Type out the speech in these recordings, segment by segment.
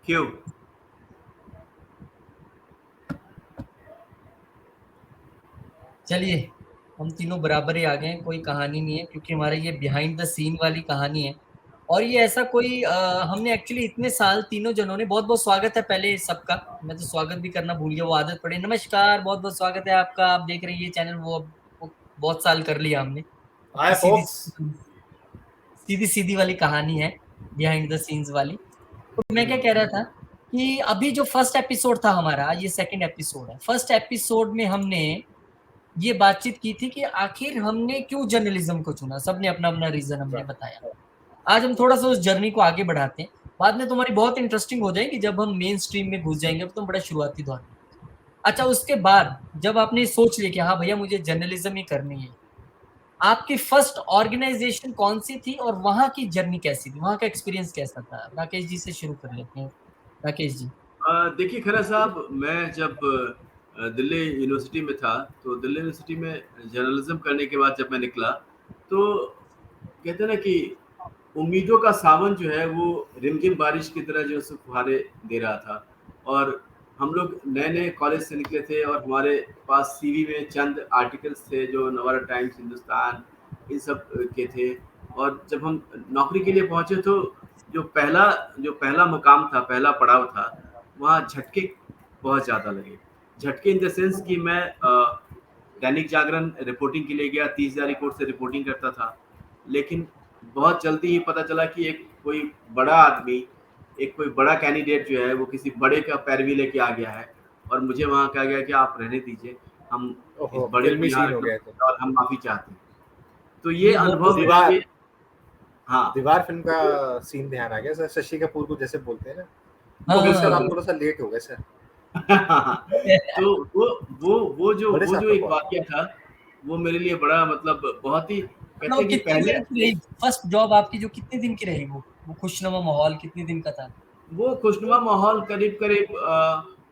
क्यों? चलिए, हम तीनों बराबर ही आ गए हैं, कोई कहानी नहीं है क्योंकि हमारे ये बिहाइंड द सीन वाली कहानी है। और ये ऐसा कोई हमने एक्चुअली इतने साल तीनों जनों ने, बहुत बहुत स्वागत है पहले सबका। मैं तो स्वागत भी करना भूल गया, वो आदत पड़ी। नमस्कार, बहुत बहुत स्वागत है आपका। आप देख रहे हैं ये चैनल, वो बहुत साल कर लिया हमने। अब हाय तो फोक्स। सीधी सीधी वाली कहानी है, बिहाइंड द सीन्स वाली। तो मैं क्या कह रहा था कि अभी जो फर्स्ट एपिसोड था हमारा, ये सेकंड एपिसोड है। फर्स्ट एपिसोड में हमने ये बातचीत की थी कि आखिर हमने क्यों जर्नलिज्म को चुना। सबने अपना अपना रीजन हमने बताया। आज हम थोड़ा सा उस जर्नी को आगे बढ़ाते हैं। बाद में तुम्हारी बहुत इंटरेस्टिंग हो जाएगी जब हम मेन स्ट्रीम में घुस जाएंगे। अब तुम बड़ा शुरुआती दौर में। अच्छा, उसके बाद जब आपने सोच लिया कि हाँ भैया मुझे जर्नलिज्म ही करनी है, आपकी फर्स्ट ऑर्गेनाइजेशन कौन सी थी और वहां की जर्नी कैसी थी, वहां का एक्सपीरियंस कैसा था? राकेश जी से शुरू कर लेते हैं। राकेश जी। देखिए खरा साहब, मैं जब दिल्ली यूनिवर्सिटी में था, तो दिल्ली यूनिवर्सिटी में जर्नलिज्म करने के बाद जब मैं निकला, तो कहते हैं ना कि उम्मीदों का सावन जो है वो रिमझिम बारिश की तरह जो है सो फुहारे दे रहा था। और हम लोग नए-नए कॉलेज से निकले थे और हमारे पास सीवी में चंद आर्टिकल्स थे जो नवारा टाइम्स, हिंदुस्तान इन सब के थे। और जब हम नौकरी के लिए पहुँचे तो जो पहला जो पहला मुकाम था, पहला पड़ाव था, वहाँ झटके बहुत ज़्यादा लगे। झटके इन द सेंस कि मैं दैनिक जागरण रिपोर्टिंग के लिए गया, 30,000 कोट से रिपोर्टिंग करता था। लेकिन बहुत जल्दी ही पता चला कि एक कोई बड़ा आदमी, एक कोई बड़ा कैंडिडेट जो है वो किसी बड़े का पैरवी लेके आ गया है। और मुझे वहाँ कहा गया कि आप रहने दीजिए, हम इस ओहो, बड़े को फिल्मी यहाँ सीन हो रखना गया तो। पड़ेगा और हम माफ़ी चाहते हैं। तो ये ये वो अनुभव मेरे दीवार लिए। हाँ। दीवार फिल्म का सीन ध्यान आ गया सर, शशि कपूर को जैसे बोलते हैं ना। फोक्स सर, बिल्कुल, हाँ। आप थोड़ा बिल्कुल। सा लेट हो गए सर। तो बड़े वो साहब जो का एक कॉल आ वाक़या था, वो मेरे लिए बड़ा मतलब बहुत ही कहते मतलब हैं कि कितने पहले दिन की रही फर्स्ट जॉब आपकी, जो कितने दिन की रही? वो खुशनुमा माहौल कितने दिन का था? वो खुशनुमा माहौल करीब-करीब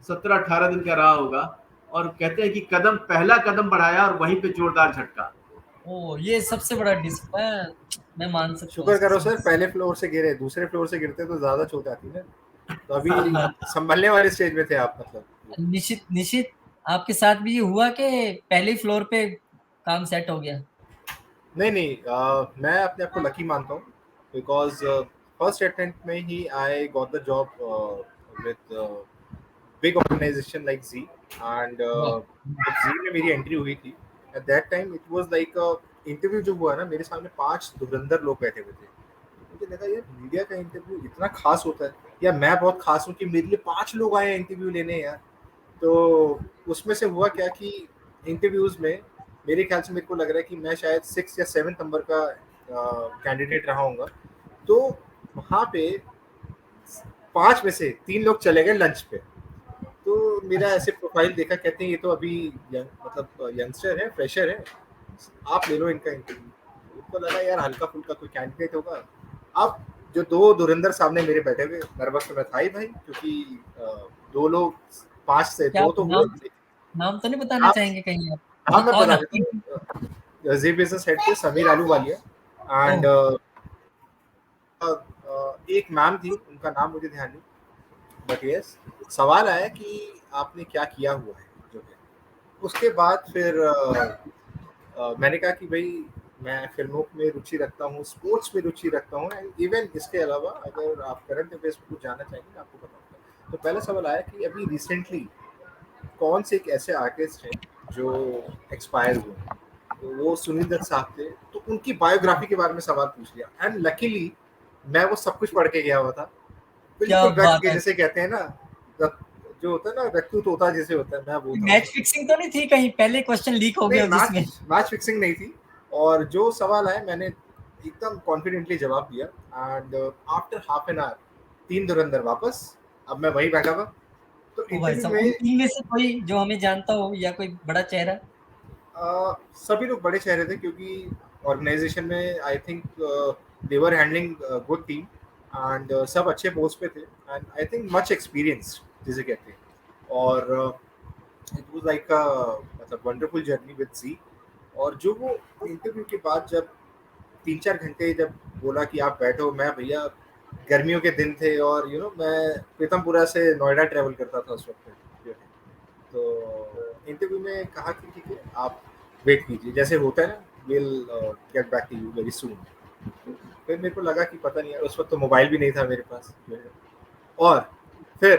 17-18 दिन का रहा होगा। और कहते हैं कि पहला कदम बढ़ाया और वहीं पे जोरदार झटका। ओ, ये सबसे बड़ा मैं मान सकता हूँ शुक्र इसको करो समझ। सर, पहले फ्लोर से गिरे, दूसरे फ्लोर से गिरते तो ज्यादा चोट आती ना। तो अभी संभलने वाले स्टेज में थे आप मतलब। निश्चित निश्चित। आपके साथ भी ये हुआ कि पहले फ्लोर पे काम सेट हो गया? नहीं नहीं, मैं अपने आप को लकी मानता हूँ, बिकॉज फर्स्ट अटेम्प्ट में ही I got the job with big organisation like जी। एंड वाह। जब जी में मेरी एंट्री हुई थी, at that time it was like interview जो हुआ ना, मेरे सामने 5 धुरंधर लोग बैठे हुए थे। मुझे लगा यार, मीडिया का इंटरव्यू इतना खास होता है, या मैं बहुत खास हूँ कि मेरे लिए 5 लोग आए इंटरव्यू लेने यार। तो उसमें से हुआ क्या कि इंटरव्यूज में मेरे ख्याल से, मेरे को लग रहा है कि मैं शायद 6 या 7 नंबर का कैंडिडेट रहा हूँगा। तो वहाँ पे 5 में से 3 लोग चले गए लंच पे। तो मेरा अच्छा। ऐसे प्रोफाइल देखा, कहते हैं ये तो अभी मतलब यंगस्टर है, फ्रेशर है, आप ले लो इनका इंटरव्यू। उनको लगा यार हल्का फुल्का कोई कैंडिडेट होगा। अब जो 2 धुरंधर सामने मेरे बैठे हुए, नर्वस तो मैं था ही भाई, क्योंकि 2 लोग, 5 से क्या 2 आप तो हुए। नाम तो नहीं बताना आप, चाहेंगे कहीं आप? हाँ मैं कौन बता देता आपकी? हूँ। जी बिजनेस हेड थे समीर आलूवालिया। ओह। एंड एक मैम थी, उनका नाम मुझे ध्यान नहीं। बट यस, सवाल आया कि आपने क्या किया हुआ है जो है। उसके बाद फिर मैंने कहा कि भाई मैं फिल्मों में रुचि रखता हूँ, स्पोर्ट्स में रुचि रखता हूँ, एंड इवन इसके अलावा अगर आप करंट अफेयर्स में कुछ जानना चाहेंगे मैं आपको बताऊंगा। तो पहला सवाल आया कि अभी रिसेंटली कौन से एक ऐसे आर्टिस्ट हैं जो एक्सपायर हुए हैं। तो वो सुनील दत्त साहब थे, तो उनकी बायोग्राफी के बारे में सवाल पूछ लिया। एंड लकीली मैं वो सब कुछ पढ़ के गया हुआ था, क्या बिल्कुल रट बात के, है! जैसे कहते हैं ना, जो होता है ना रट्टू तोता जैसे होता है, मैं वो था मैच उसमें। फिक्सिंग तो नहीं थी कहीं? पहले क्वेश्चन लीक हो नहीं, गया हो जिसमें। मैच मैच फिक्सिंग नहीं थी। और जो सवाल आए मैंने एकदम कॉन्फिडेंटली जवाब दिया। And after half an hour 3 धुरंधर वापस। अब मैं वहीं बैठा हुआ। तो ओ भाई इंटरव्यू साहब, उन में तीन में से कोई जो हमें जानता हो या कोई बड़ा चेहरा? सभी लोग बड़े चेहरे थे, क्योंकि ऑर्गेनाइजेशन में I think they were handling good team. And सब अच्छे पोस्ट पे थे, and I think much experience जिसे कहते हैं। और इट वाज लाइक मतलब वंडरफुल जर्नी विद सी। और जो वो इंटरव्यू के बाद जब 3-4 घंटे जब बोला कि आप बैठो, मैं भैया गर्मियों के दिन थे और मैं पीतमपुरा से नोएडा ट्रैवल करता था उस वक्त जो है। तो इंटरव्यू में कहा कि ठीक है आप वेट कीजिए, जैसे होता है ना, will get back to you very soon. फिर मेरे को लगा कि पता नहीं यार, उस वक्त तो मोबाइल भी नहीं था मेरे पास जो है। और फिर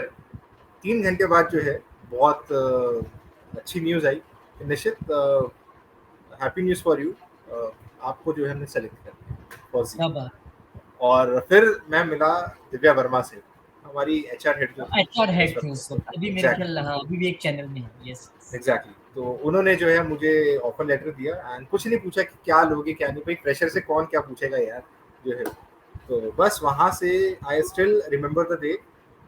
3 घंटे बाद जो है बहुत अच्छी न्यूज़ आई कि निश्चित हैप्पी न्यूज़ फॉर यू, आपको जो है हमने सेलेक्ट कर लिया फॉर जी। क्या बात। और फिर मैं मिला दिव्या वर्मा से, हमारी एचआर हेड जो थी एचआर हेड उस थे उस वक्त। वक्त, अभी मेरे ख्याल एग्जैक्टली हाँ अभी भी एक चैनल में है। यस एग्जैक्टली तो उन्होंने जो है मुझे ऑफर लेटर दिया एंड कुछ नहीं पूछा कि क्या लोगे क्या नहीं, भाई फ्रेशर से कौन क्या पूछेगा यार जो है। तो बस वहाँ से I still remember the date,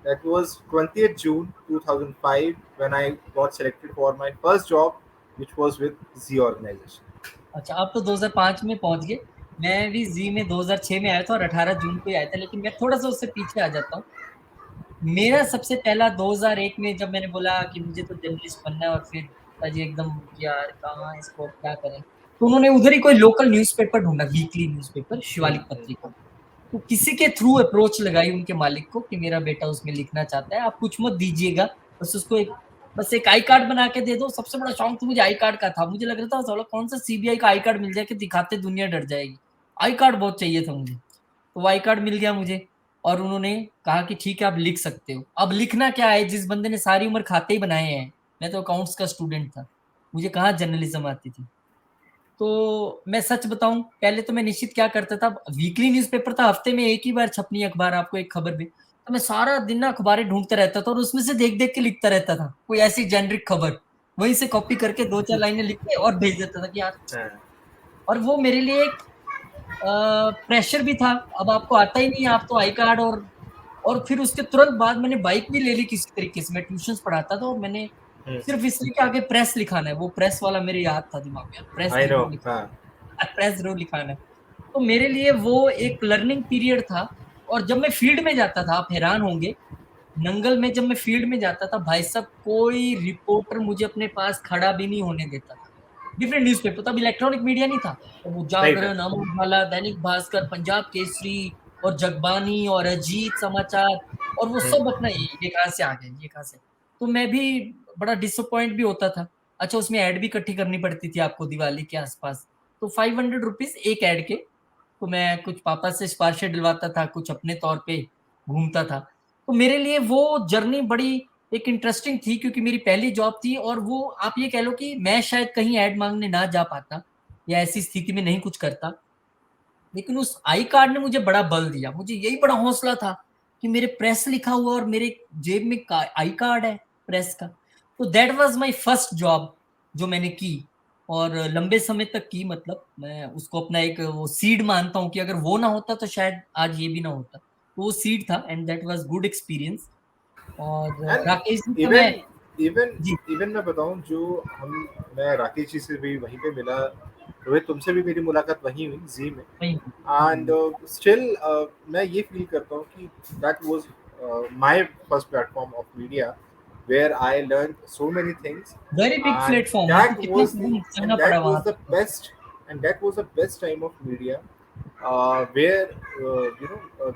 that was 20th June 2005 when I got selected for my first job which was with Z organization। अच्छा, आप तो 2005 में पहुंच गए। मैं भी जी में 2006 में आया था और 18 जून को ही आया था, लेकिन मैं थोड़ा सा उससे पीछे आ जाता हूँ। मेरा सबसे पहला 2001 में जब मैंने बोला कि मुझे तो जर्नलिस्ट बनना है, और फिर पिताजी एकदम यार कहाँ इसको क्या करें, तो उन्होंने उधर ही कोई लोकल न्यूज़पेपर ढूंढा, वीकली न्यूज़पेपर शिवालिक पत्रिका। तो किसी के थ्रू अप्रोच लगाई उनके मालिक को कि मेरा बेटा उसमें लिखना चाहता है, आप कुछ मत दीजिएगा, बस उसको बस एक आई कार्ड बना के दे दो। सबसे बड़ा शौक तो मुझे आई कार्ड का था। मुझे लग रहा था साला कौन सा सीबीआई का आई कार्ड मिल जाए कि दिखाते दुनिया डर जाएगी। आई कार्ड बहुत चाहिए था मुझे। तो वो आई कार्ड मिल गया मुझे, और उन्होंने कहा कि ठीक है आप लिख सकते हो। अब लिखना क्या है, जिस बंदे ने सारी उम्र खाते ही बनाए हैं, मैं तो अकाउंट्स का स्टूडेंट था, मुझे कहाँ जर्नलिज्म आती थी। तो मैं सच बताऊं, पहले तो मैं निश्चित क्या करता था, वीकली न्यूज़पेपर था, हफ्ते में एक ही बार छपनी अखबार, आपको एक खबर भी, तो मैं सारा दिन ना अखबारें ढूंढता रहता था और उसमें से देख देख के लिखता रहता था कोई ऐसी जेनरिक खबर, वहीं से कॉपी करके 2-4 लाइनें लिख के और भेज देता था कि यार। हाँ, और वो मेरे लिए एक प्रेशर भी था। अब आपको आता ही नहीं है, आप तो आई कार्ड, और फिर उसके तुरंत बाद मैंने बाइक भी ले ली किसी तरीके से। मैं ट्यूशंस पढ़ाता था और मैंने सिर्फ इसलिए कि आगे प्रेस लिखाना है, वो प्रेस वाला मेरे याद था दिमाग में, प्रेस आई नो। जरूर हाँ प्रेस जरूर लिखाना है। तो मेरे लिए वो एक लर्निंग पीरियड था। और जब मैं फील्ड में जाता था, आप हैरान होंगे, नंगल में जब मैं फील्ड में जाता था, भाई साहब कोई रिपोर्टर मुझे अपने पास खड़ा भी नहीं होने देता था। डिफरेंट न्यूज़पेपर, तब इलेक्ट्रॉनिक मीडिया नहीं था, तो वो सही है। जागरण, अमर उजाला, दैनिक भास्कर, पंजाब केसरी और जगबानी और अजीत समाचार, और वो सब अपना ये कहाँ से आ गए, ये कहाँ से। तो मैं भी बड़ा डिसअपॉइंट भी होता था। अच्छा, उसमें एड भी इकट्ठी करनी पड़ती थी आपको दिवाली के आसपास, तो 500 रुपीज एक एड के। तो मैं कुछ पापा से सिफारिशें डलवाता था, कुछ अपने तौर पे घूमता था। तो मेरे लिए वो जर्नी बड़ी एक इंटरेस्टिंग थी, क्योंकि मेरी पहली जॉब थी, और वो आप ये कह लो कि मैं शायद कहीं ऐड मांगने ना जा पाता या ऐसी स्थिति में नहीं कुछ करता, लेकिन उस आई कार्ड ने मुझे बड़ा बल दिया। मुझे यही बड़ा हौसला था कि मेरे प्रेस लिखा हुआ और मेरे जेब में आई कार्ड है प्रेस का। तो that was my first job जो मैंने की, और लंबे समय तक की। मतलब मैं उसको अपना एक वो सीड मानता हूँ कि अगर वो ना होता तो शायद आज ये भी ना होता। तो वो सीड था, and that was good experience. और एंड राकेश जी का मैं। इवन इवन जी। इवन मैं बताऊं, जो मैं राकेश जी से भी वहीं पे मिला, रोहित तुमसे भी मेरी मुलाकात वहीं हुई जी में। वही। एंड स्टिल मैं ये फील करता हूँ कि that was my first platform of media where I learn so many things. Very big and platform, मुझे दैट कितना वाज द कदम एंड चलना पड़ा दैट वहां वाज द तक। Best and that was the best time of media where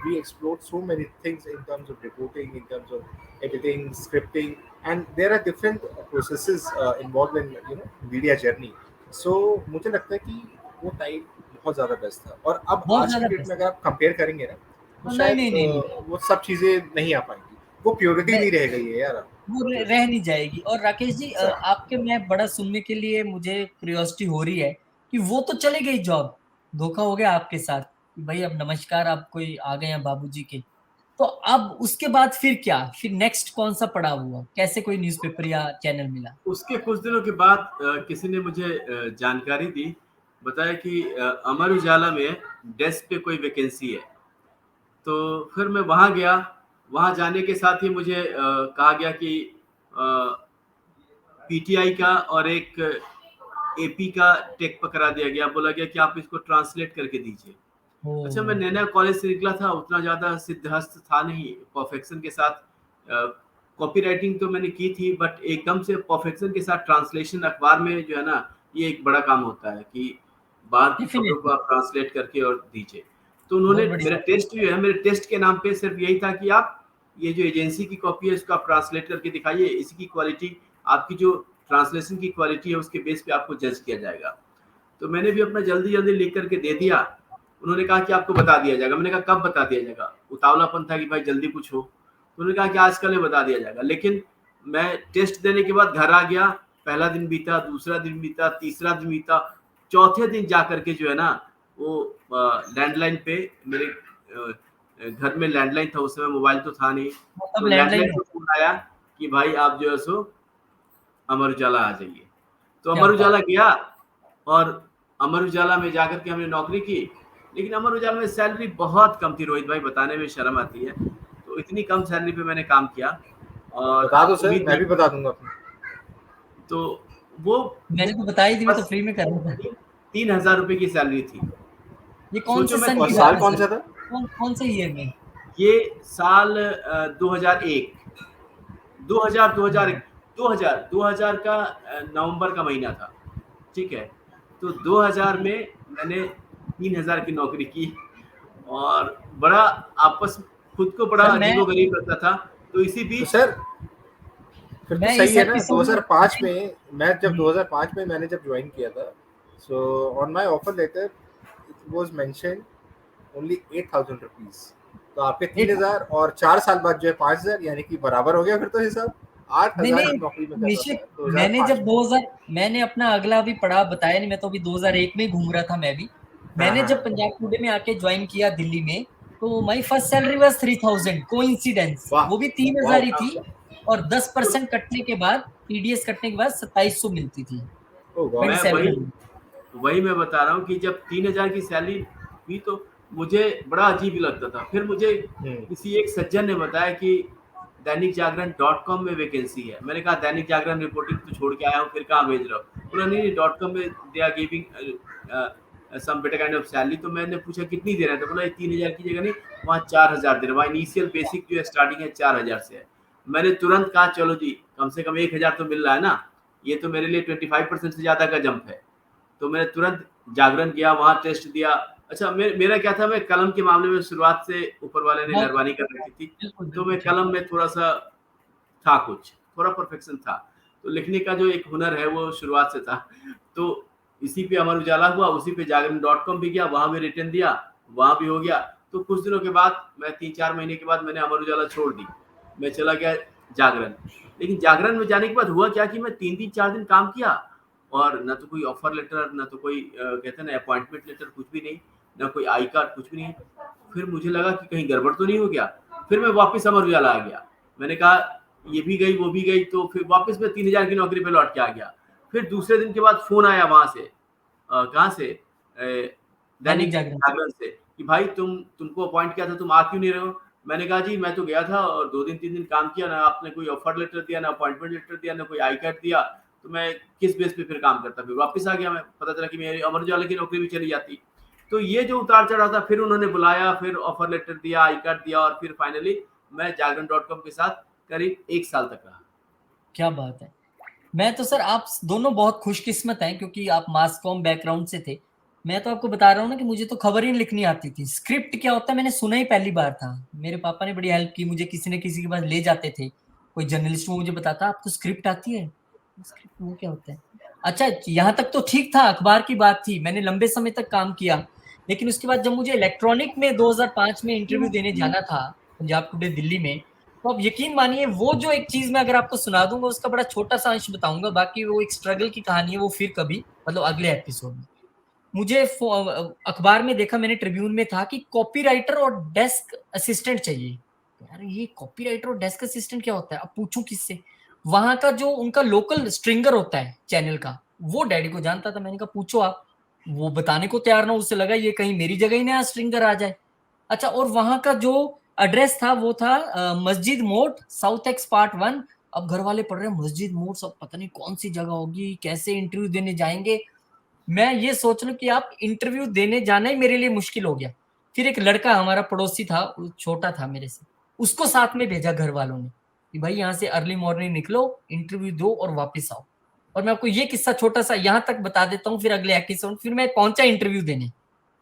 we explored so many things in terms of reporting, in terms of editing, scripting, and there are different processes involved in media journey. So मुझे लगता है कि वो time बहुत ज़्यादा best था। और अब बहुत आज की ज्यादा डेट में बेस्ट। अगर आप कंपेयर करेंगे ना, तो नहीं शायद नहीं नहीं नहीं, वो सब चीज़ें नहीं आ पाएंगी, वो प्योरिटी मैं नहीं रह गई है यार अब वो जो है। रह नहीं जाएगी। और राकेश जी, Exactly. आपके मैं बड़ा सुनने के लिए मुझे क्यूरियोसिटी हो रही है कि वो तो चले गई जॉब, धोखा हो गया आपके साथ कि भाई अब नमस्कार, आप कोई आ गए हैं बाबूजी के। तो अब उसके बाद फिर क्या, फिर नेक्स्ट कौन सा पड़ाव हुआ, कैसे कोई न्यूज़पेपर या चैनल मिला? उसके कुछ दिनों के बाद किसी ने मुझे जानकारी दी, बताया कि अमर उजाला में डेस्क पे कोई वैकेंसी है। तो फिर मैं वहाँ गया। वहाँ जाने के साथ ही मुझे कहा गया कि पीटीआई का और एक एपी का टेक पकड़ा दिया गया। बोला गया कि आप इसको ट्रांसलेट करके दीजिए। ओ। अच्छा, मैं नया कॉलेज से निकला था, उतना ज़्यादा सिद्धहस्त था नहीं परफेक्शन के साथ। कॉपी राइटिंग तो मैंने की थी, बट एकदम से परफेक्शन के साथ ट्रांसलेशन अखबार में जो है ना, ये एक बड़ा काम होता है कि बाहर की खबरों को डेफिनेटली। आप ट्रांसलेट करके और दीजिए। तो उन्होंने बहुत बढ़िया। मेरा टेस्ट जो है, मेरे टेस्ट के नाम पे सिर्फ यही था कि आप ये जो एजेंसी की कॉपी है इसको आप ट्रांसलेट करके दिखाइए, इसकी क्वालिटी, आपकी जो ट्रांसलेशन की क्वालिटी है उसके बेस पे आपको जज किया जाएगा। तो मैंने भी अपना जल्दी-जल्दी लिख करके दे दिया। उन्होंने कहा कि आपको बता दिया जाएगा। मैंने कहा कब बता दिया जाएगा? उतावलापन था कि भाई जल्दी कुछ हो। तो उन्होंने कहा कि आज कल में बता दिया जाएगा। लेकिन मैं टेस्ट देने के बाद घर आ गया, पहला दिन बीता, दूसरा दिन बीता, तीसरा दिन बीता, चौथे दिन जा करके जो है ना वो लैंडलाइन पे मेरे घर में लैंडलाइन था, उस समय मोबाइल तो था नहीं। मतलब तो लैंडलाइन लैंडलाइन पे फ़ोन आया कि भाई आप जो है सो अमर उजाला आ जाइए। तो क्या अमर बात। उजाला गया और अमर उजाला में जाकर के हमने नौकरी की। लेकिन अमर उजाला में सैलरी बहुत कम थी रोहित भाई, बताने में शर्म आती है। तो इतनी कम सैलरी पे मैंने काम किया और बता दो आप सर, उम्मीद मैं नहीं, भी बता दूंगा अपनी। तो वो मैंने तो बताई थी, मैं तो बस फ्री में कर रहा था। 3,000 रुपए की सैलरी थी। ये कौन सोचो से मैं सन और की साल बात है कौन सर? सा था? कौन से ईयर में? ये साल 2001, 2000 2001 2000 का नवंबर का महीना था, ठीक है? तो 2000 में मैंने 3000 की नौकरी की और बड़ा आपस खुद को बड़ा सर अजीबो-गरीब लगता था। तो इसी तो बीच सर फिर तो मैं सही इस है ना। एपिसोड में 2005 में मैं जब हुँ, 2005 में मैंने जब ज्वाइन किया था, so on my offer letter it was mention only 8000 rupees. तो आपके एक 3000 और 4 साल बाद जो है 5000, यानी कि बराबर हो गया फिर तो हिसाब। मैंने 8000 नौकरी में कर रहा निश्चित था मैंने 2005 जब में। 2000 मैंने अपना अगला भी पढ़ा बताया नहीं, मैं तो अभी 2001 में ही घूम रहा था मैं भी। हाँ मैंने हाँ जब पंजाब टुडे में आके ज्वाइन किया दिल्ली में, तो my first salary was 3000 coincidence, वाह वो भी वाह 3000 ही थी और 10% कटने के बाद, टीडीएस कटने के बाद 2700 मिलती थी ओ गॉड। मैं वही 2700। वही मैं बता रहा हूँ कि जब 3000 की सैलरी हुई तो मुझे बड़ा अजीब लगता था। फिर मुझे हम्म किसी एक सज्जन ने बताया कि दैनिक जागरण .com में वैकेंसी है। मैंने कहा दैनिक जागरण रिपोर्टिंग तो छोड़ के आया हूँ, फिर कहाँ भेज रहे हो? बोला नहीं .com में they are giving some better kind of salary. तो मैंने पूछा कितनी दे रहे हैं? तो बोला ये 3000 की जगह नहीं, वहाँ 4000 दे रहे हैं। वहाँ इनिशियल बेसिक जो है स्टार्टिंग है 4000 से है। मैंने तुरंत कहा चलो जी, कम से कम 1000 तो मिल रहा है ना, ये तो मेरे लिए 25% से ज़्यादा का जंप है। तो मैंने तुरंत जागरण किया, वहाँ टेस्ट दिया। अच्छा मेरा क्या था, मैं कलम के मामले में शुरुआत से ऊपर वाले ने बहुत मेहरबानी कर रखी थी। बिल्कुल, तो बिल्कुल मैं ठीक कलम है। में थोड़ा-सा था कुछ, थोड़ा परफेक्शन था। तो लिखने का जो एक हुनर है वो शुरुआत से था। तो इसी पे अमर उजाला हुआ, उसी पे जागरण .com भी गया, वहाँ भी रिटर्न दिया, वहाँ भी हो गया। तो कुछ दिनों के बाद मैं 3-4 महीने के बाद मैंने अमर उजाला छोड़ दी। मैं चला गया जागरण। लेकिन जागरण में जाने के बाद हुआ क्या कि मैं 3-3 4 दिन काम किया और ना तो कोई ऑफर लेटर, ना तो कोई कहते हैं ना अपॉइंटमेंट लेटर, कुछ भी नहीं, ना कोई आई कार्ड, कुछ भी नहीं। फिर मुझे लगा कि कहीं गड़बड़ तो नहीं हो गया। फिर मैं वापस अमर उजाला आ गया। मैंने कहा ये भी गई, वो भी गई, तो फिर वापस मैं 3000 की नौकरी पे लौट के आ गया। फिर दूसरे दिन के बाद फ़ोन आया वहाँ से, कहाँ से, दैनिक दैनिक जागरण। जागरण से कि भाई तुमको अपॉइंट किया था, तुम आ क्यों नहीं रहे हो? मैंने कहा जी मैं तो गया था और 2 दिन 3 दिन काम किया, ना आपने कोई ऑफर लेटर दिया, ना अपॉइंटमेंट लेटर दिया, ना कोई आई कार्ड दिया, तो मैं किस बेस पे फिर काम करता? फिर वापस आ गया मैं, पता चला कि मेरी अमर उजाला की नौकरी भी चली जाती। तो ये जो उतार-चढ़ाव था, फिर उन्होंने बुलाया, फिर ऑफर लेटर दिया, आई कार्ड दिया और फिर फाइनली मैं जागरण .com के साथ करीब 1 साल तक रहा। क्या बात है! मैं तो सर आप दोनों बहुत खुशकिस्मत हैं क्योंकि आप मास कॉम बैकग्राउंड से थे। मैं तो आपको बता रहा हूँ ना कि मुझे तो खबर ही लिखनी आती थी। स्क्रिप्ट क्या होता है मैंने सुना ही पहली बार था। मेरे पापा ने बड़ी हेल्प की, मुझे किसी न किसी के पास ले जाते थे। कोई जर्नलिस्ट वो मुझे बताता आपको स्क्रिप्ट आती है? स्क्रिप्ट वो क्या होता है? अच्छा यहाँ तक तो ठीक था, अखबार की बात थी। मैंने लंबे समय तक काम किया। लेकिन उसके बाद जब मुझे इलेक्ट्रॉनिक में 2005 में इंटरव्यू देने जाना था, पंजाब टुडे दिल्ली में, तो आप यकीन मानिए वो जो एक चीज़ मैं अगर आपको सुना दूँगा उसका बड़ा छोटा-सा अंश बताऊँगा, बाकी वो एक स्ट्रगल की कहानी है वो फिर कभी मतलब अगले एपिसोड में। मुझे अखबार में देखा मैंने ट्रिब्यून में था कि कॉपीराइटर और डेस्क असिस्टेंट चाहिए। यार ये कॉपीराइटर और डेस्क असिस्टेंट क्या होता है? अब पूछूँ किससे? वहाँ का जो उनका लोकल स्ट्रिंगर होता है चैनल का, वो डैडी को जानता था। मैंने कहा पूछो आप। वो बताने को तैयार ना, उसे लगा ये कहीं मेरी जगह ही नया स्ट्रिंगर आ जाए। अच्छा और वहाँ का जो एड्रेस था वो था मस्जिद मोड़ साउथ एक्स पार्ट 1। अब घर वाले पढ़ रहे हैं मस्जिद मोड़, सब पता नहीं कौन सी जगह होगी, कैसे इंटरव्यू देने जाएंगे। मैं ये सोच लूं कि आप इंटरव्यू देने जाना ही मेरे लिए मुश्किल हो गया। फिर एक लड़का हमारा पड़ोसी था, वो छोटा था मेरे से, उसको साथ में भेजा घर वालों ने कि भाई यहाँ से अर्ली मॉर्निंग निकलो, इंटरव्यू दो और वापस आओ। और मैं आपको ये किस्सा छोटा सा यहाँ तक बता देता हूँ, फिर अगले एपिसोड फिर मैं पहुंचा इंटरव्यू देने।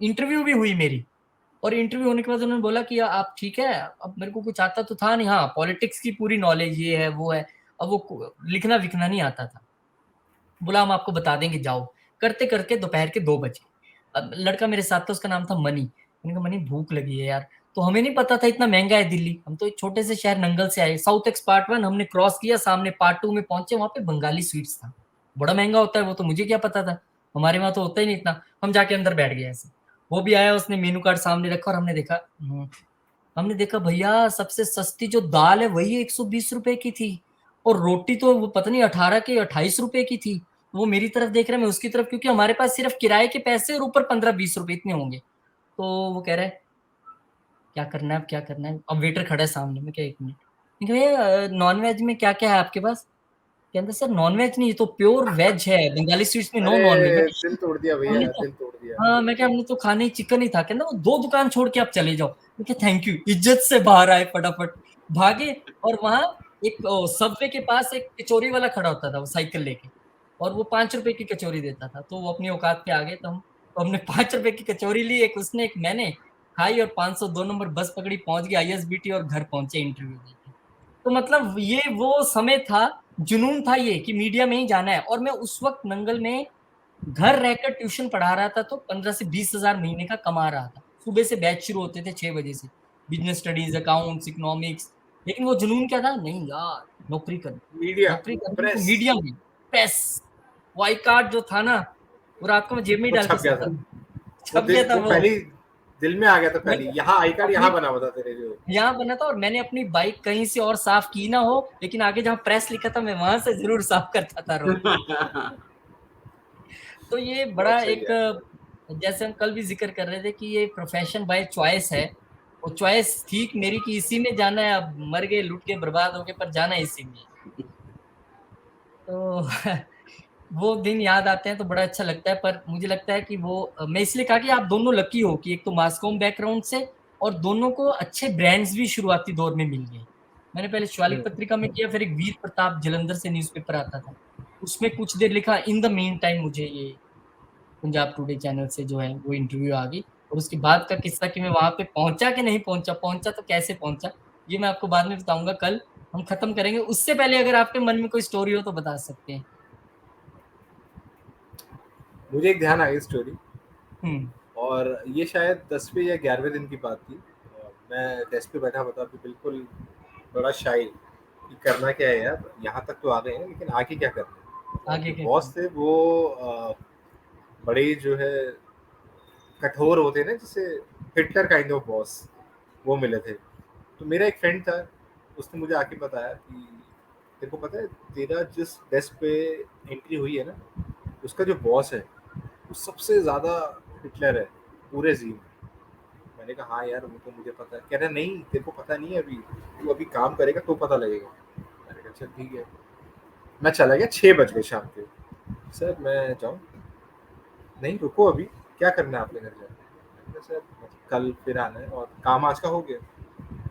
इंटरव्यू भी हुई मेरी, और इंटरव्यू होने के बाद उन्होंने बोला कि आप ठीक है, अब मेरे को कुछ आता तो था नहीं, हाँ पॉलिटिक्स की पूरी नॉलेज ये है वो है, अब वो लिखना विखना नहीं आता था। बोला हम आपको बता देंगे, जाओ। करते करके दोपहर के 2 बजे, अब लड़का मेरे साथ था, उसका नाम था मनी। मैंने कहा मनी भूख लगी है यार, तो हमें नहीं पता था इतना महंगा है दिल्ली, हम तो एक छोटे से शहर नंगल से आए, साउथ एक्स पार्ट 1 हमने क्रॉस किया, सामने पार्ट 2 में पहुंचे, वहां पे बंगाली स्वीट्स था, बड़ा महंगा होता है वो, तो मुझे क्या पता था, हमारे वहां तो होता ही नहीं इतना। हम जाके अंदर बैठ गए ऐसे, वो भी आया, उसने मेनू कार्ड सामने रखा और हमने देखा भैया सबसे सस्ती जो दाल है वही 120 रुपए की थी, और रोटी तो वो पता नहीं 18 के 28 रुपए की थी। वो मेरी तरफ देख रहा है, मैं उसकी तरफ, क्योंकि हमारे पास सिर्फ किराए के पैसे और ऊपर 15-20 रुपए इतने होंगे। तो वो कह रहा है क्या करना है, अब क्या करना है, अब वेटर खड़ा है सामने में, क्या 1 मिनट, भैया नॉन वेज में क्या क्या है आपके पास? कहते सर नॉन वेज नहीं, ये तो प्योर वेज है, बंगाली स्वीट्स में नो अरे नॉन वेज। दिल तोड़ दिया भैया, हमने तो, दिल तोड़ दिया। हाँ मैं क्या, हमने तो खाने ही चिकन ही था। कहना वो 2 दुकान छोड़ के आप चले जाओ। मैं क्या थैंक यू, इज्जत से बाहर आए, फटाफट भागे। और वहां एक सबवे के पास एक कचौरी वाला खड़ा होता था, वो साइकिल लेके, और वो 5 रुपए की कचौरी देता था, तो वो अपनी औकात पे आ गए, तो हमने 5 रुपए की कचौरी ली, एक उसने एक मैंने खाई, और 502 नंबर बस पकड़ी, पहुंच गई ISBT, और घर पहुंचे इंटरव्यू देके। तो मतलब ये वो समय था, जुनून था ये कि मीडिया में ही जाना है। और मैं उस वक्त नंगल में घर रहकर ट्यूशन पढ़ा रहा था, तो 15 से 20 हजार महीने का कमा रहा था। सुबह से बैच शुरू होते थे 6 बजे से, बिजनेस स्टडीज, अकाउंट्स, इकोनॉमिक्स। लेकिन वो जुनून क्या था, नहीं यार नौकरी करनी, मीडिया, नौकरी करनी तो प्रेस, मीडिया में, प्रेस, वाई कार्ड जो था ना, वो रात को मैं जेब में ही वो डाल के छप गया सोता था। था, छप गया था वो वो। पहली दिल में आ गया था, मैं पहली यहाँ आई कार्ड अपनी यहाँ बना हुआ था तेरे जो। यहाँ बना था, और मैंने अपनी बाइक कहीं से और साफ की ना हो, लेकिन आगे जहाँ प्रेस लिखा था मैं वहां से जरूर साफ करता था रोज। तो ये बड़ा बहुत सही एक, है। जैसे हम कल भी जिक्र कर रहे थे कि ये प्रोफेशन बाय चॉइस है, और चॉइस ठीक मेरी कि इसी में जाना है, अब मर गए लूट के बर्बाद हो गए, पर जाना है इसी में। तो वो दिन याद आते हैं तो बड़ा अच्छा लगता है। पर मुझे लगता है कि वो, मैं इसलिए कहा कि आप दोनों लकी हो कि एक तो मास कॉम बैकग्राउंड से, और दोनों को अच्छे ब्रांड्स भी शुरुआती दौर में मिल गए। मैंने पहले शिवालिक पत्रिका में किया, फिर एक वीर प्रताप जलंधर से न्यूज़पेपर आता था, उसमें कुछ देर लिखा। इन द मीन टाइम मुझे ये पंजाब टुडे चैनल से जो है वो इंटरव्यू आ गई, और उसके बाद का किस्सा कि मैं वहां पे पहुंचा कि नहीं पहुंचा, पहुंचा तो कैसे पहुंचा, ये मैं आपको बाद में बताऊंगा, कल हम खत्म करेंगे। उससे पहले अगर आपके मन में कोई स्टोरी हो तो बता सकते हैं। मुझे एक ध्यान आ गई स्टोरी, हम्म। और ये शायद 10वें या 11वें दिन की बात थी। मैं डेस्क पे बैठा हुआ था, अभी बिल्कुल बड़ा शाई कि करना क्या है यार, यहाँ तक तो आ गए हैं लेकिन आगे क्या करना है। और आगे जो क्या बॉस थे वो बड़े जो है कठोर होते हैं ना, जैसे हिटलर काइंड ऑफ बॉस, वो मिले थे। तो मेरा एक फ्रेंड था, उसने मुझे आके बताया कि तेरे को पता है तेरा जिस डेस्क पे एंट्री हुई है ना, उसका जो बॉस है वो सबसे ज़्यादा हिटलर है पूरे जी में। मैंने कहा हाँ यार वो तो मुझे पता है। कह रहा नहीं तेरे को पता नहीं है, अभी तू अभी काम करेगा तो पता लगेगा। मैंने कहा चल ठीक है। मैं चला गया, 6 बज गए शाम के। सर मैं जाऊँ? नहीं रुको, अभी क्या करना है आपके घर जाके? मैंने कहा सर कल फिर आना है और काम आज का हो गया,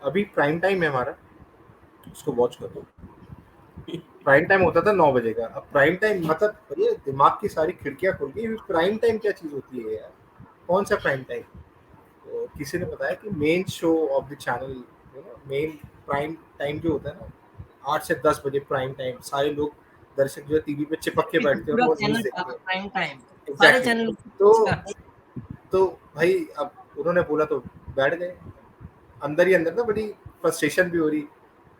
अभी प्राइम टाइम है हमारा, उसको वॉच कर दो। प्राइम टाइम होता था 9 बजे का, अब प्राइम टाइम मतलब ये दिमाग की सारी खिड़कियां खुल गई। प्राइम टाइम क्या चीज़ होती है यार, कौन सा प्राइम टाइम? तो किसी ने बताया कि main show off the channel, main prime time जो होता है ना, 8 से 10 बजे प्राइम टाइम, सारे लोग दर्शक जो है टीवी पे चिपक के बैठते हैं और पूरा वो न्यूज़ चैनल देखते हैं। प्राइम टाइम, सारे एग्जैक्टली। चैनल। तो भाई अब उन्होंने बोला तो बैठ गए। अंदर ही अंदर ना बड़ी फ्रस्ट्रेशन भी हो रही,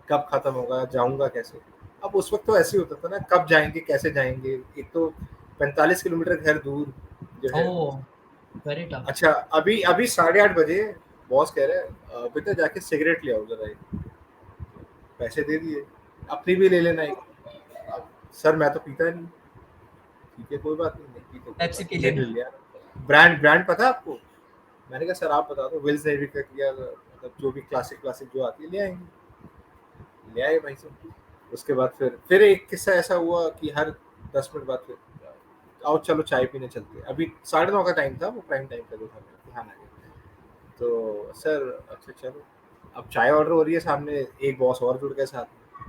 कब खत्म होगा, जाऊंगा कैसे। अब उस वक्त तो ऐसे ही होता था ना, कब जाएंगे कैसे जाएंगे, एक तो 45 किलोमीटर घर दूर जो है। Oh very tough. अच्छा अभी अभी 8:30 बजे बॉस कह रहे हैं बेटा जाके सिगरेट ले आओ जरा एक। पैसे दे दिए, अपनी भी ले लेना एक। अब सर मैं तो पीता नहीं। ठीक है कोई बात नहीं, नहीं पीते कोई पेप्सी बात पी नहीं, ले लेना। लिया। ब्रांड ब्रांड पता है आपको? मैंने कहा सर आप बता दो, विल्स नेवी का किया, मतलब जो भी क्लासिक क्लासिक जो आती है ले आएंगे। ले आए भाई साहब। उसके बाद फिर एक किस्सा ऐसा हुआ कि हर 10 मिनट बाद फिर आओ चलो चाय पीने चलते हैं। अभी 9:30 का टाइम था, वो प्राइम टाइम का जो था, मेरा ध्यान आ गया। तो सर अच्छा चलो, अब चाय ऑर्डर हो रही है सामने, एक बॉस और जुड़ गए साथ में।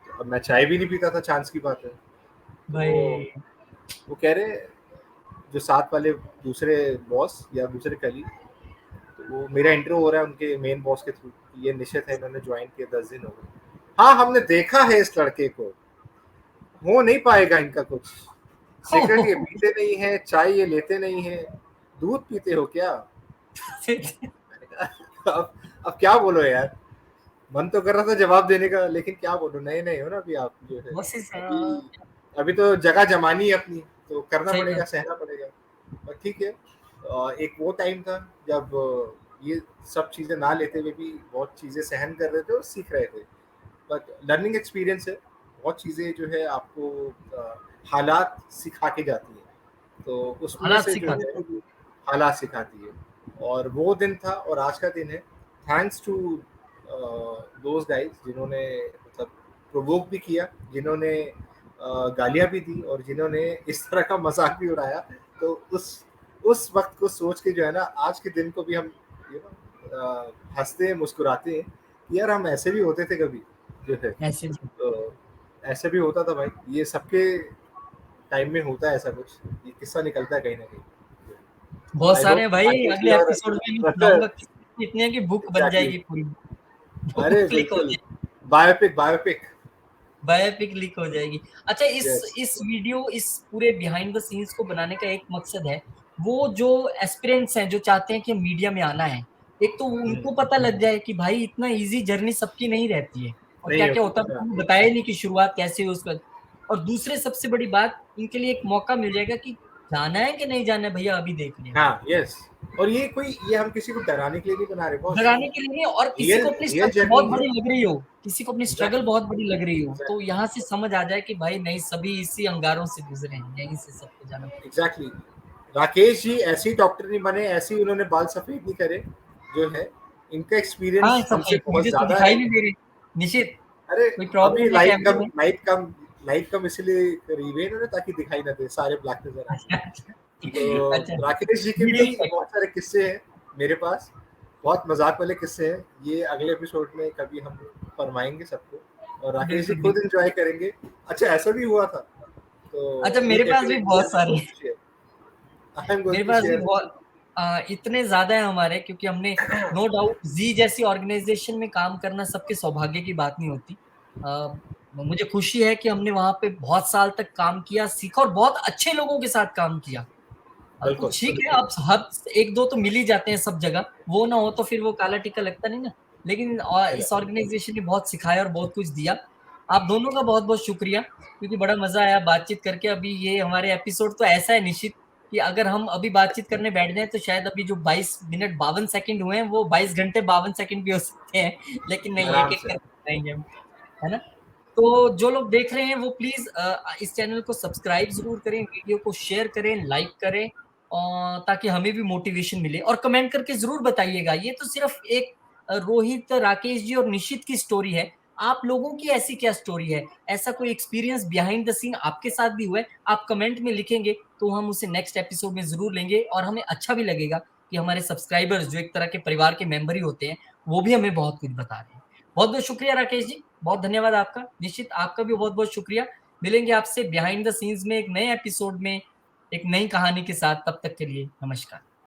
तो अब मैं चाय भी नहीं पीता था, चांस की बात है। तो भाई वो कह रहे जो साथ वाले दूसरे बॉस या दूसरे कलीग, तो वो मेरा इंटरव्यू हो रहा है उनके मेन बॉस के थ्रू, ये निशित है, इन्होंने ज्वाइन किया 10 दिन हो गए। हाँ हमने देखा है इस लड़के को, हो नहीं पाएगा इनका कुछ, सिगरेट ये पीते नहीं है, चाय ये लेते नहीं है, दूध पीते हो क्या? मैंने कहा, अब क्या बोलो यार, मन तो कर रहा था जवाब देने का, लेकिन क्या बोलो, नए नए हो ना अभी आप, जो है अभी तो जगह जमानी है अपनी, तो करना पड़ेगा, सहना पड़ेगा। पर ठीक है, एक वो टाइम था जब ये सब चीजें ना लेते हुए भी बहुत चीजें सहन कर रहे थे और सीख रहे थे। बट लर्निंग एक्सपीरियंस है, बहुत चीजें जो है आपको हालात सिखा के जाती है, तो उसमें से जो है हालात सिखाती है, और वो दिन था और आज का दिन है। थैंक्स टू दोज गाइज जिन्होंने मतलब प्रोवोक भी किया, जिन्होंने गालियां भी दी और जिन्होंने इस तरह का मजाक भी उड़ाया, तो उस वक्त को सोच के जो है ना, आज के दिन को भी हम हंसते हैं, मुस्कुराते हैं, यार हम ऐसे भी होते थे कभी, जो है ऐसे भी होता था भाई, ये सबके टाइम में होता है ऐसा कुछ, ये किस्सा निकलता है कहीं ना कहीं। बहुत सारे भाई, अगले एपिसोड में सुनाऊंगा, इतने हैं कि बुक बन जाएगी पूरी। अरे बिल्कुल, बायोपिक लीक हो जाएगी। अच्छा, इस वीडियो, इस पूरे बिहाइंड द सीन्स को बनाने का एक मकसद है, वो जो एस्पिरेंट्स हैं जो चाहते हैं कि मीडिया में आना है, एक तो उनको पता लग जाए कि भाई इतना इजी जर्नी सबकी नहीं रहती है, और क्या क्या होता है बताया नहीं कि शुरुआत कैसे हुई उसका। और दूसरे सबसे बड़ी बात, इनके लिए एक मौका मिल जाएगा कि जाना है कि नहीं जाना है भैया, अभी देख लिया। हाँ, यस। और ये हम किसी को डराने के लिए नहीं बना रहे, डराने के लिए नहीं, और किसी को अपनी स्ट्रगल बहुत बड़ी लग रही हो, किसी को अपनी स्ट्रगल बहुत बड़ी लग रही हो, तो यहाँ से समझ आ जाए कि भाई नहीं, सभी इसी अंगारों से गुजरे हैं, यहीं से सबको जाना। एग्जैक्टली। राकेश जी ऐसी डॉक्टर नहीं बने, ऐसी उन्होंने बाल सफेद नहीं करे, जो है इनका एक्सपीरियंस हमसे बहुत ज्यादा है। निश्चित, अरे अभी लाइट कम इसलिए करीब है इन्होंने, ताकि दिखाई ना दे, सारे ब्लैक नजर आए। तो राकेश जी के भी बहुत सारे किस्से हैं मेरे पास, बहुत मजाक वाले किस्से हैं, ये अगले एपिसोड में कभी हम फरमाएंगे सबको, और राकेश जी खुद एंजॉय करेंगे। अच्छा, ऐसा भी हुआ था, तो अच्छा मेरे पास भी बहुत सारे, मेरे पास भी बहुत इतने ज्यादा है हमारे, क्योंकि हमने नो डाउट जी जैसी ऑर्गेनाइजेशन में काम करना सबके सौभाग्य की बात नहीं होती। मुझे खुशी है कि हमने वहां पे बहुत साल तक काम किया, सीखा, और बहुत अच्छे लोगों के साथ काम किया। तो ठीक है, अब हर एक दो तो मिल ही जाते हैं सब जगह, वो ना हो तो फिर वो काला टीका लगता नहीं ना। लेकिन इस ऑर्गेनाइजेशन ने बहुत सिखाया और बहुत कुछ दिया। आप दोनों का बहुत बहुत शुक्रिया, क्योंकि बड़ा मजा आया बातचीत करके। अभी ये हमारे एपिसोड तो ऐसा है निश्चित कि अगर हम अभी बातचीत करने बैठ जाए तो शायद अभी जो 22 मिनट 52 सेकंड हुए हैं वो 22 घंटे 52 सेकंड भी हो सकते हैं, लेकिन नहीं, एक एक करके रहेंगे हम, है ना। तो जो लोग देख रहे हैं वो प्लीज इस चैनल को सब्सक्राइब जरूर करें, वीडियो को शेयर करें, लाइक करें, और ताकि हमें भी मोटिवेशन मिले, और कमेंट करके जरूर बताइएगा। ये तो सिर्फ एक रोहित, राकेश जी और निशित की स्टोरी है, आप लोगों की ऐसी क्या स्टोरी है, ऐसा कोई एक्सपीरियंस बिहाइंड द सीन आपके साथ भी हुआ है, आप कमेंट में लिखेंगे तो हम उसे नेक्स्ट एपिसोड में जरूर लेंगे, और हमें अच्छा भी लगेगा कि हमारे सब्सक्राइबर्स जो एक तरह के परिवार के मेंबर ही होते हैं, वो भी हमें बहुत कुछ बता रहे हैं। बहुत बहुत शुक्रिया राकेश जी, बहुत धन्यवाद आपका। निश्चित आपका भी बहुत बहुत शुक्रिया। मिलेंगे आपसे बिहाइंड द सीन्स में एक नए एपिसोड में एक नई कहानी के साथ, तब तक के लिए नमस्कार।